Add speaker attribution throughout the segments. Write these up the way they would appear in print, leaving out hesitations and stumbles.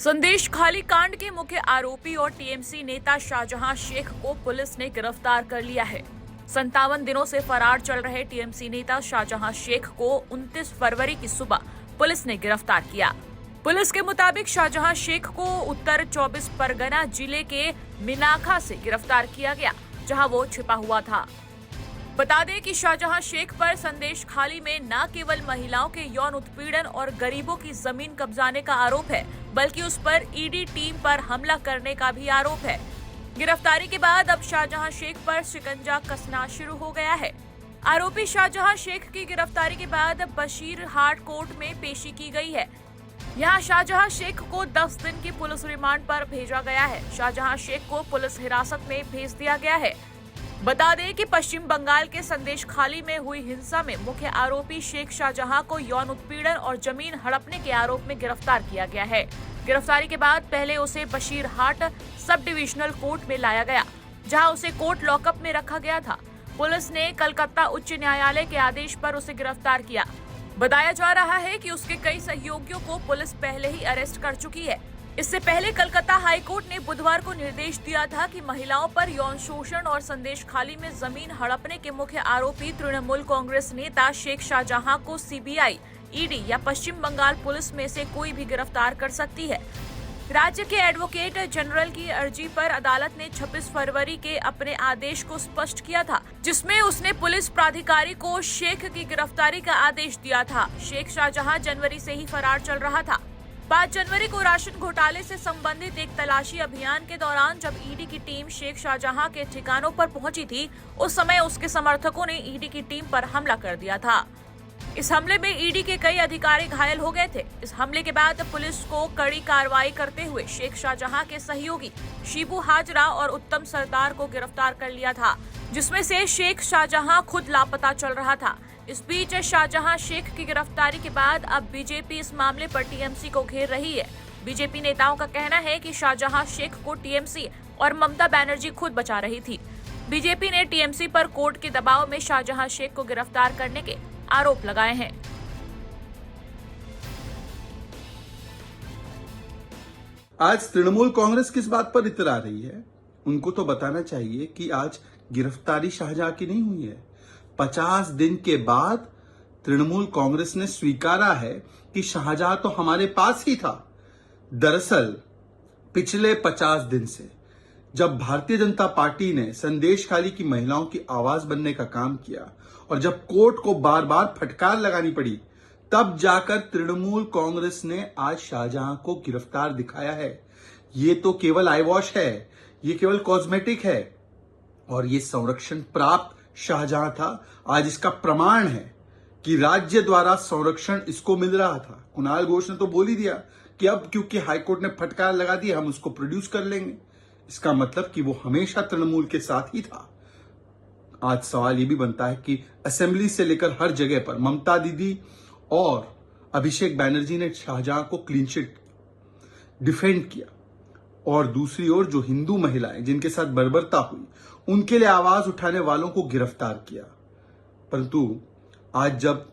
Speaker 1: संदेश खाली कांड के मुख्य आरोपी और टीएमसी नेता शाहजहां शेख को पुलिस ने गिरफ्तार कर लिया है। 57 दिनों से फरार चल रहे टीएमसी नेता शाहजहां शेख को 29 फरवरी की सुबह पुलिस ने गिरफ्तार किया। पुलिस के मुताबिक शाहजहां शेख को उत्तर 24 परगना जिले के मिनाखा से गिरफ्तार किया गया, जहां वो छिपा हुआ था। बता दें कि शाहजहां शेख पर संदेश खाली में न केवल महिलाओं के यौन उत्पीड़न और गरीबों की जमीन कब्जाने का आरोप है, बल्कि उस पर ईडी टीम पर हमला करने का भी आरोप है। गिरफ्तारी के बाद अब शाहजहां शेख पर शिकंजा कसना शुरू हो गया है। आरोपी शाहजहां शेख की गिरफ्तारी के बाद बशीरहाट कोर्ट में पेशी की गई है। यहाँ शाहजहां शेख को 10 दिन की पुलिस रिमांड पर भेजा गया है। शाहजहां शेख को पुलिस हिरासत में भेज दिया गया है। बता दें कि पश्चिम बंगाल के संदेश खाली में हुई हिंसा में मुख्य आरोपी शेख शाहजहां को यौन उत्पीड़न और जमीन हड़पने के आरोप में गिरफ्तार किया गया है। गिरफ्तारी के बाद पहले उसे बशीरहाट सब डिविजनल कोर्ट में लाया गया, जहां उसे कोर्ट लॉकअप में रखा गया था। पुलिस ने कलकत्ता उच्च न्यायालय के आदेश पर उसे गिरफ्तार किया। बताया जा रहा है कि उसके कई सहयोगियों को पुलिस पहले ही अरेस्ट कर चुकी है। इससे पहले कलकत्ता हाईकोर्ट ने बुधवार को निर्देश दिया था कि महिलाओं पर यौन शोषण और संदेश खाली में जमीन हड़पने के मुख्य आरोपी तृणमूल कांग्रेस नेता शेख शाहजहां को सीबीआई, ईडी या पश्चिम बंगाल पुलिस में से कोई भी गिरफ्तार कर सकती है। राज्य के एडवोकेट जनरल की अर्जी पर अदालत ने 26 फरवरी के अपने आदेश को स्पष्ट किया था, जिसमें उसने पुलिस प्राधिकारी को शेख की गिरफ्तारी का आदेश दिया था। शेख शाहजहां जनवरी से ही फरार चल रहा था। 5 जनवरी को राशन घोटाले से संबंधित एक तलाशी अभियान के दौरान जब ईडी की टीम शेख शाहजहां के ठिकानों पर पहुंची थी, उस समय उसके समर्थकों ने ईडी की टीम पर हमला कर दिया था। इस हमले में ईडी के कई अधिकारी घायल हो गए थे। इस हमले के बाद पुलिस को कड़ी कार्रवाई करते हुए शेख शाहजहां के सहयोगी शिबू हाजरा और उत्तम सरदार को गिरफ्तार कर लिया था, जिसमें से शेख शाहजहां खुद लापता चल रहा था। इस बीच शाहजहां शेख की गिरफ्तारी के बाद अब बीजेपी इस मामले पर टीएमसी को घेर रही है। बीजेपी नेताओं का कहना है कि शाहजहां शेख को टीएमसी और ममता बनर्जी खुद बचा रही थी। बीजेपी ने टीएमसी पर कोर्ट के दबाव में शाहजहां शेख को गिरफ्तार करने के आरोप लगाए हैं।
Speaker 2: आज तृणमूल कांग्रेस किस बात पर इतरा रही है? उनको तो बताना चाहिए कि आज गिरफ्तारी शाहजहां की नहीं हुई है। 50 दिन के बाद तृणमूल कांग्रेस ने स्वीकारा है कि शाहजहां तो हमारे पास ही था। दरअसल पिछले 50 दिन से जब भारतीय जनता पार्टी ने संदेश खाली की महिलाओं की आवाज बनने का काम किया और जब कोर्ट को बार बार फटकार लगानी पड़ी, तब जाकर तृणमूल कांग्रेस ने आज शाहजहां को गिरफ्तार दिखाया है। ये तो केवल आई वॉश है, ये केवल कॉस्मेटिक है और ये संरक्षण प्राप्त शाहजहां था। आज इसका प्रमाण है कि राज्य द्वारा संरक्षण इसको मिल रहा था। कुणाल घोष ने तो बोल ही दिया कि अब क्योंकि हाईकोर्ट ने फटकार लगा दी, हम उसको प्रोड्यूस कर लेंगे। इसका मतलब कि वो हमेशा तृणमूल के साथ ही था। आज सवाल ये भी बनता है कि असेंबली से लेकर हर जगह पर ममता दीदी और अभिषेक बैनर्जी ने शाहजहां को क्लीन चिट डिफेंड किया और दूसरी ओर जो हिंदू महिलाएं जिनके साथ बर्बरता हुई, उनके लिए आवाज उठाने वालों को गिरफ्तार किया। परंतु आज जब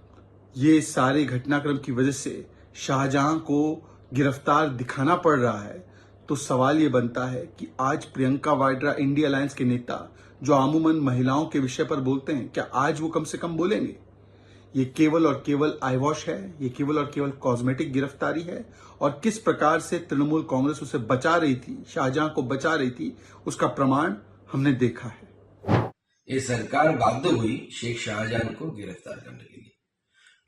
Speaker 2: ये सारे घटनाक्रम की वजह से शाहजहां को गिरफ्तार दिखाना पड़ रहा है, तो सवाल ये बनता है कि आज प्रियंका वाड्रा इंडिया अलायंस के नेता जो अमूमन महिलाओं के विषय पर बोलते हैं, क्या आज वो कम से कम बोलेंगे? ये केवल और केवल आई वॉश है, ये केवल और केवल कॉस्मेटिक गिरफ्तारी है और किस प्रकार से तृणमूल कांग्रेस उसे बचा रही थी, शाहजहां को बचा रही थी, उसका प्रमाण हमने देखा है।
Speaker 3: ये सरकार बाध्य हुई शेख शाहजहां को गिरफ्तार करने के लिए।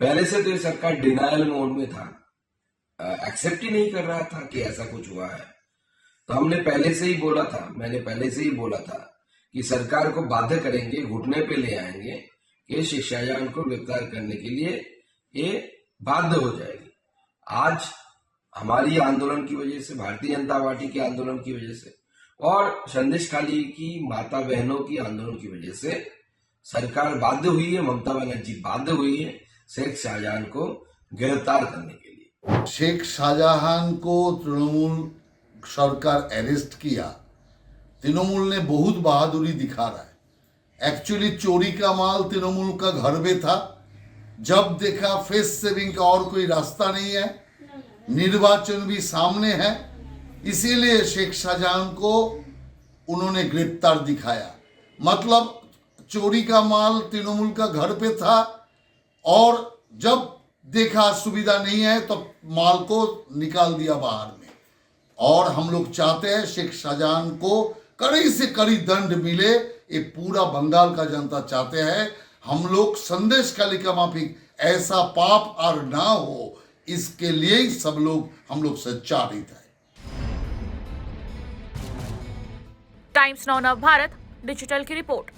Speaker 3: पहले से तो ये सरकार डिनायल मोड में था, एक्सेप्ट ही नहीं कर रहा था कि ऐसा कुछ हुआ है। तो हमने पहले से ही बोला था, मैंने पहले से ही बोला था कि सरकार को बाध्य करेंगे, घुटने पे ले आएंगे कि शेख शाहजहां को गिरफ्तार करने के लिए ये बाध्य हो जाएगी। आज हमारी आंदोलन की वजह से, भारतीय जनता पार्टी के आंदोलन की वजह से और संदेश खाली की माता बहनों की आंदोलन की वजह से सरकार बाध्य हुई है, ममता बनर्जी बाध्य हुई है शेख शाहजहां को गिरफ्तार करने के लिए।
Speaker 4: शेख शाहजहां को तृणमूल सरकार अरेस्ट किया, तृणमूल ने बहुत बहादुरी दिखा रहा है। एक्चुअली चोरी का माल तृणमूल का घर में था। जब देखा फेस सेविंग का और कोई रास्ता नहीं है, निर्वाचन भी सामने है, इसीलिए शेख शाहजहां को उन्होंने गिरफ्तार दिखाया। मतलब चोरी का माल तृणमूल का घर पे था और जब देखा सुविधा नहीं है तो माल को निकाल दिया बाहर में। और हम लोग चाहते हैं शेख शाहजहां को कड़ी से कड़ी दंड मिले, ये पूरा बंगाल का जनता चाहते हैं। हम लोग संदेश कालिका माफिक ऐसा पाप और ना हो, इसके लिए ही सब लोग हम लोग सच्चारित है।
Speaker 1: टाइम्स नाउ नव भारत डिजिटल की रिपोर्ट।